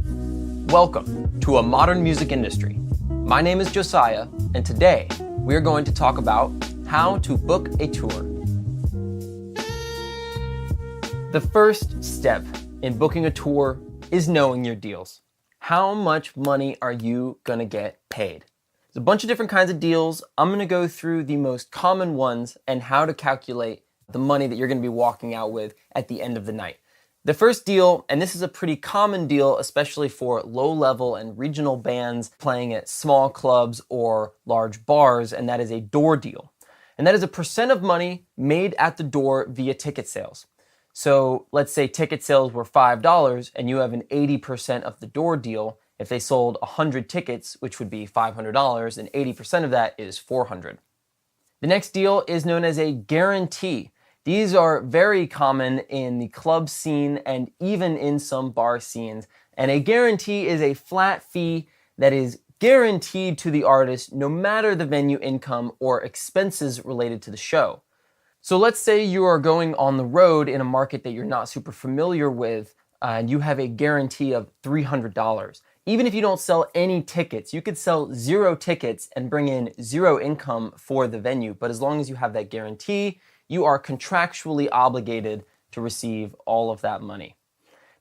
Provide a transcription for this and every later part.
Welcome to A Modern Music Industry. My name is Josiah, and today we are going to talk about how to book a tour. The first step in booking a tour is knowing your deals. How much money are you going to get paid? There's a bunch of different kinds of deals. I'm going to go through the most common ones and how to calculate the money that you're going to be walking out with at the end of the night. The first deal, and this is a pretty common deal, especially for low-level and regional bands playing at small clubs or large bars, and that is a door deal. And that is a percent of money made at the door via ticket sales. So let's say ticket sales were $5 and you have an 80% of the door deal. If they sold 100 tickets, which would be $500, and 80% of that is $400. The next deal is known as a guarantee. These are very common in the club scene and even in some bar scenes. And a guarantee is a flat fee that is guaranteed to the artist no matter the venue income or expenses related to the show. So let's say you are going on the road in a market that you're not super familiar with, and you have a guarantee of $300. Even if you don't sell any tickets, you could sell 0 tickets and bring in 0 income for the venue. But as long as you have that guarantee, you are contractually obligated to receive all of that money.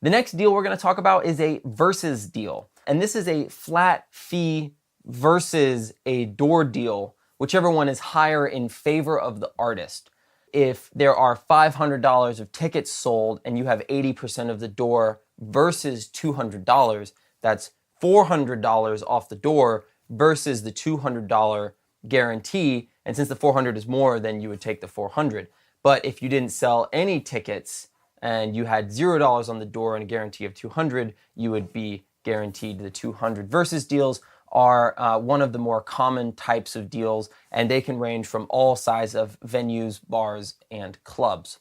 The next deal we're going to talk about is a versus deal. And this is a flat fee versus a door deal, whichever one is higher in favor of the artist. If there are $500 of tickets sold and you have 80% of the door versus $200, that's $400 off the door versus the $200 guarantee. And since the $400 is more, then you would take the $400. But if you didn't sell any tickets and you had $0 on the door and a guarantee of $200, you would be guaranteed the $200. Versus deals are one of the more common types of deals, and they can range from all sizes of venues, bars, and clubs.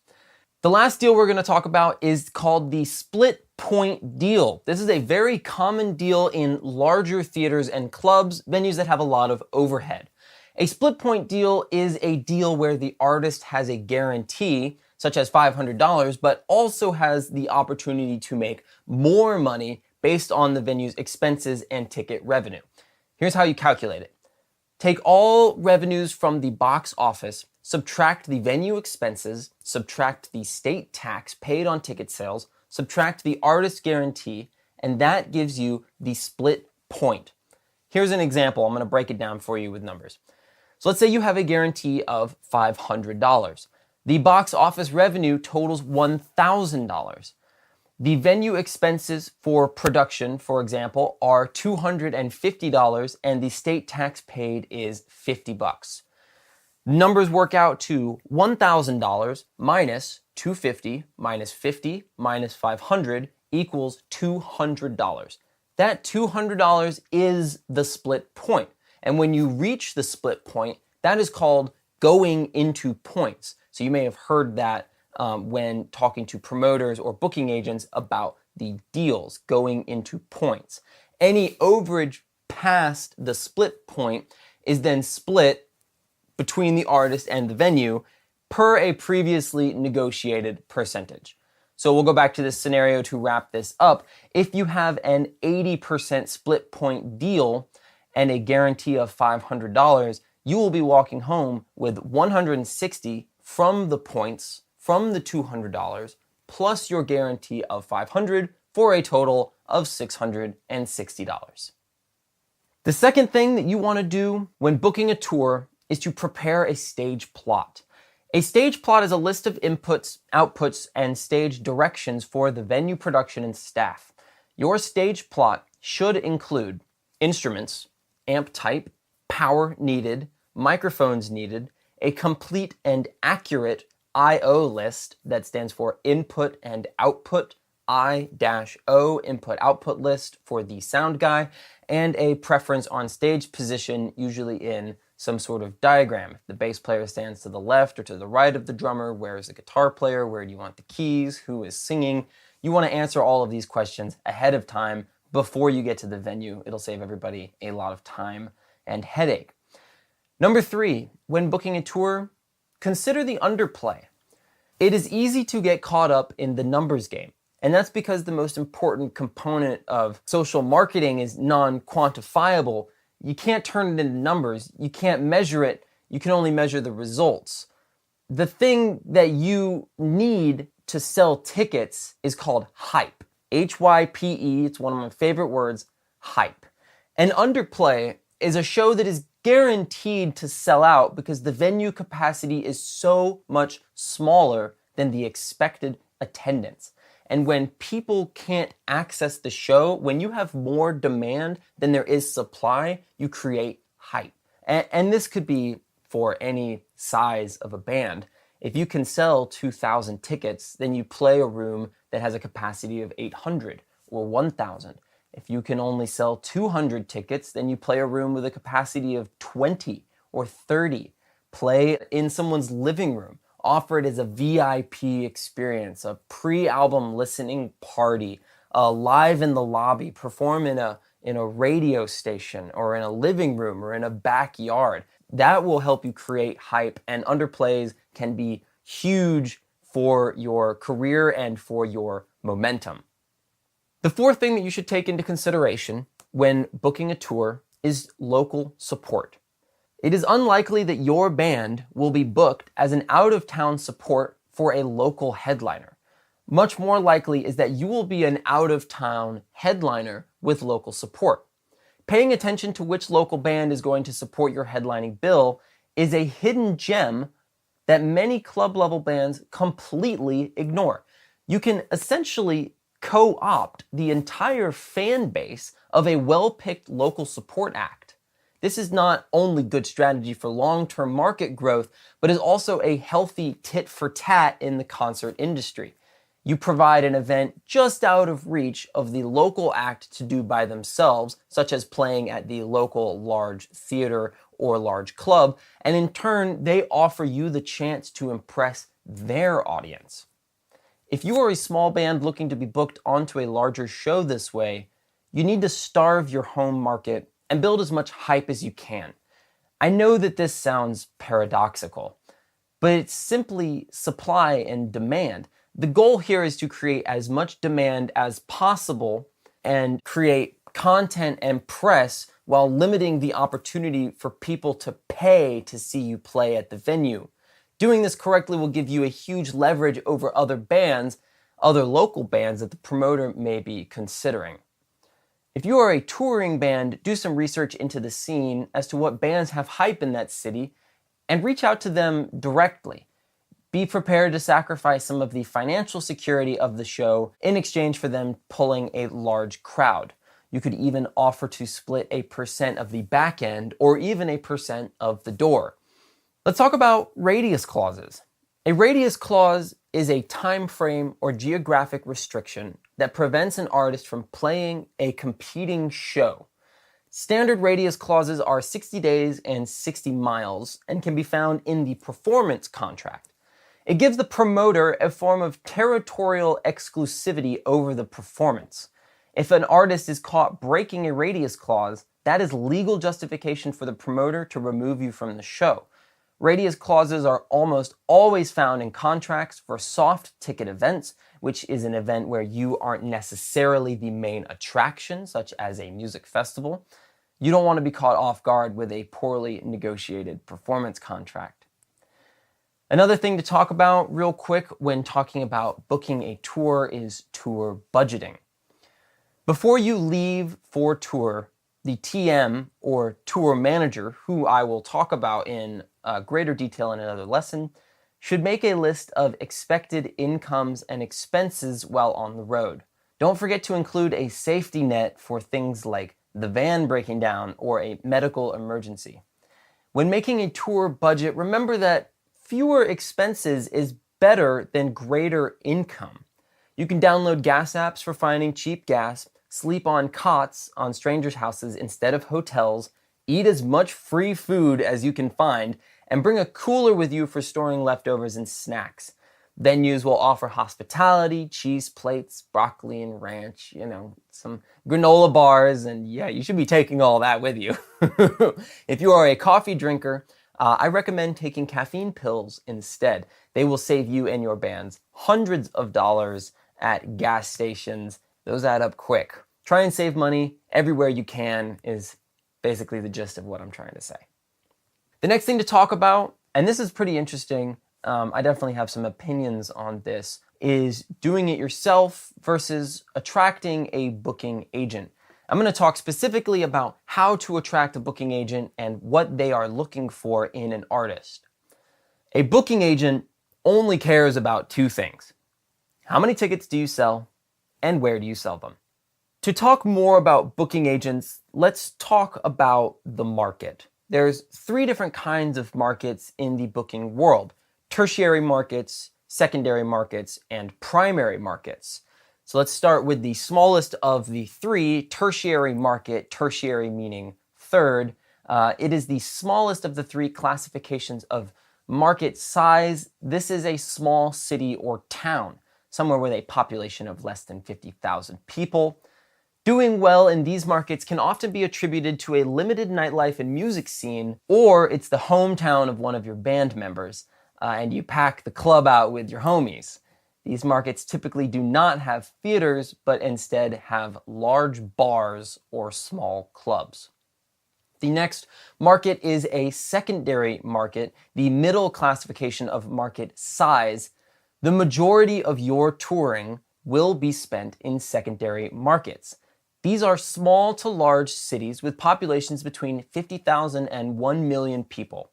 The last deal we're going to talk about is called the split point deal. This is a very common deal in larger theaters and clubs, venues that have a lot of overhead. A split point deal is a deal where the artist has a guarantee, such as $500, but also has the opportunity to make more money based on the venue's expenses and ticket revenue. Here's how you calculate it. Take all revenues from the box office, subtract the venue expenses, subtract the state tax paid on ticket sales, subtract the artist guarantee, and that gives you the split point. Here's an example. I'm going to break it down for you with numbers. So let's say you have a guarantee of $500. The box office revenue totals $1,000. The venue expenses for production, for example, are $250 and the state tax paid is $50. Numbers work out to $1,000 minus $250 minus $50 minus $500 equals $200. That $200 is the split point. And when you reach the split point, that is called going into points. So you may have heard that when talking to promoters or booking agents about the deals, going into points. Any overage past the split point is then split between the artist and the venue per a previously negotiated percentage. So we'll go back to this scenario to wrap this up. If you have an 80% split point deal and a guarantee of $500, you will be walking home with $160 from the points, from the $200, plus your guarantee of $500 for a total of $660. The second thing that you want to do when booking a tour is to prepare a stage plot. A stage plot is a list of inputs, outputs, and stage directions for the venue production and staff. Your stage plot should include instruments, amp type, power needed, microphones needed, a complete and accurate I/O list that stands for input and output, I-O, input-output list for the sound guy, and a preference on stage position, usually in some sort of diagram. If the bass player stands to the left or to the right of the drummer, where is the guitar player, where do you want the keys, who is singing? You want to answer all of these questions ahead of time before you get to the venue. It'll save everybody a lot of time and headache. Number 3, when booking a tour, consider the underplay. It is easy to get caught up in the numbers game. And that's because the most important component of social marketing is non-quantifiable. You can't turn it into numbers. You can't measure it. You can only measure the results. The thing that you need to sell tickets is called hype. Hype. It's one of my favorite words, hype. And Underplay is a show that is guaranteed to sell out because the venue capacity is so much smaller than the expected attendance. And when people can't access the show, when you have more demand than there is supply, you create hype. And this could be for any size of a band. If you can sell 2,000 tickets, then you play a room that has a capacity of 800 or 1,000. If you can only sell 200 tickets, then you play a room with a capacity of 20 or 30. Play in someone's living room. Offer it as a VIP experience, a pre-album listening party, live in the lobby, perform in a radio station or in a living room or in a backyard. That will help you create hype, and underplays can be huge for your career and for your momentum. The fourth thing that you should take into consideration when booking a tour is local support. It is unlikely that your band will be booked as an out-of-town support for a local headliner. Much more likely is that you will be an out-of-town headliner with local support. Paying attention to which local band is going to support your headlining bill is a hidden gem that many club-level bands completely ignore. You can essentially co-opt the entire fan base of a well-picked local support act. This is not only good strategy for long-term market growth, but is also a healthy tit for tat in the concert industry. You provide an event just out of reach of the local act to do by themselves, such as playing at the local large theater or large club, and in turn, they offer you the chance to impress their audience. If you are a small band looking to be booked onto a larger show this way, you need to starve your home market and build as much hype as you can. I know that this sounds paradoxical, but it's simply supply and demand. The goal here is to create as much demand as possible and create content and press while limiting the opportunity for people to pay to see you play at the venue. Doing this correctly will give you a huge leverage over other bands, other local bands that the promoter may be considering. If you are a touring band, do some research into the scene as to what bands have hype in that city and reach out to them directly. Be prepared to sacrifice some of the financial security of the show in exchange for them pulling a large crowd. You could even offer to split a % of the back end or even a % of the door. Let's talk about radius clauses. A radius clause is a time frame or geographic restriction that prevents an artist from playing a competing show. Standard radius clauses are 60 days and 60 miles and can be found in the performance contract. It gives the promoter a form of territorial exclusivity over the performance. If an artist is caught breaking a radius clause, that is legal justification for the promoter to remove you from the show. Radius clauses are almost always found in contracts for soft ticket events, which is an event where you aren't necessarily the main attraction, such as a music festival. You don't want to be caught off guard with a poorly negotiated performance contract. Another thing to talk about real quick when talking about booking a tour is tour budgeting. Before you leave for tour, the TM or tour manager, who I will talk about in greater detail in another lesson, should make a list of expected incomes and expenses while on the road. Don't forget to include a safety net for things like the van breaking down or a medical emergency. When making a tour budget, remember that fewer expenses is better than greater income. You can download gas apps for finding cheap gas, sleep on cots on strangers' houses instead of hotels, eat as much free food as you can find, and bring a cooler with you for storing leftovers and snacks. Venues will offer hospitality, cheese plates, broccoli and ranch, some granola bars, and yeah, you should be taking all that with you. If you are a coffee drinker, I recommend taking caffeine pills instead. They will save you and your bands hundreds of dollars at gas stations. Those add up quick. Try and save money everywhere you can is basically the gist of what I'm trying to say. The next thing to talk about, and this is pretty interesting, I definitely have some opinions on this, is doing it yourself versus attracting a booking agent. I'm going to talk specifically about how to attract a booking agent and what they are looking for in an artist. A booking agent only cares about two things. How many tickets do you sell, and where do you sell them? To talk more about booking agents, let's talk about the market. There's 3 different kinds of markets in the booking world: tertiary markets, secondary markets, and primary markets. So let's start with the smallest of the 3, tertiary market, tertiary meaning third. It is the smallest of the 3 classifications of market size. This is a small city or town, somewhere with a population of less than 50,000 people. Doing well in these markets can often be attributed to a limited nightlife and music scene, or it's the hometown of one of your band members, and you pack the club out with your homies. These markets typically do not have theaters, but instead have large bars or small clubs. The next market is a secondary market, the middle classification of market size. The majority of your touring will be spent in secondary markets. These are small to large cities with populations between 50,000 and 1 million people.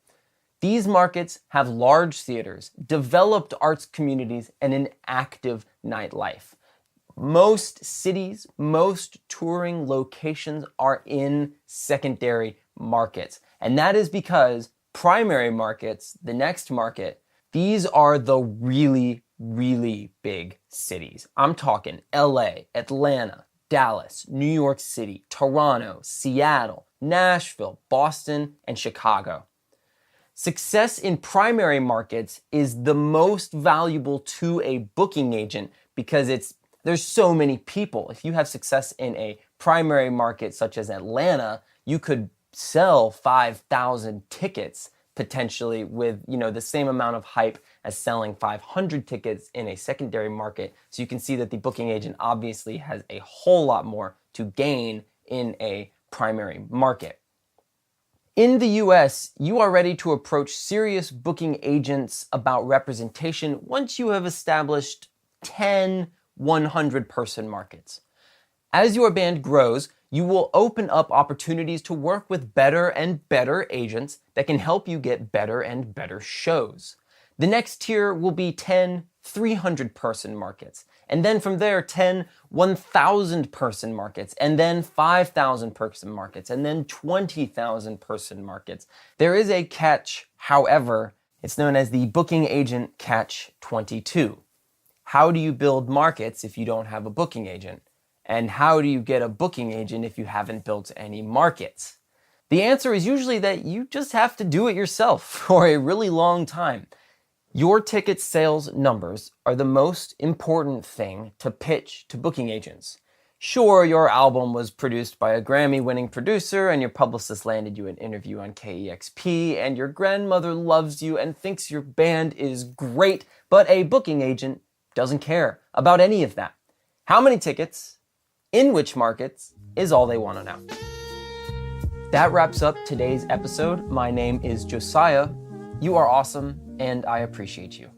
These markets have large theaters, developed arts communities, and an active nightlife. Most cities, most touring locations are in secondary markets. And that is because primary markets, the next market, these are the really, really big cities. I'm talking LA, Atlanta, Dallas, New York City, Toronto, Seattle, Nashville, Boston, and Chicago. Success in primary markets is the most valuable to a booking agent because there's so many people. If you have success in a primary market such as Atlanta, you could sell 5,000 tickets potentially with, the same amount of hype as selling 500 tickets in a secondary market. So you can see that the booking agent obviously has a whole lot more to gain in a primary market. In the US, you are ready to approach serious booking agents about representation once you have established 10 100-person markets. As your band grows, you will open up opportunities to work with better and better agents that can help you get better and better shows. The next tier will be 10 300-person markets, and then from there 10 1,000-person markets, and then 5,000-person markets, and then 20,000-person markets. There is a catch, however. It's known as the booking agent catch 22. How do you build markets if you don't have a booking agent? And how do you get a booking agent if you haven't built any markets? The answer is usually that you just have to do it yourself for a really long time. Your ticket sales numbers are the most important thing to pitch to booking agents. Sure, your album was produced by a Grammy-winning producer and your publicist landed you an interview on KEXP and your grandmother loves you and thinks your band is great, but a booking agent doesn't care about any of that. How many tickets, in which markets, is all they want to know. That wraps up today's episode. My name is Josiah. You are awesome, and I appreciate you.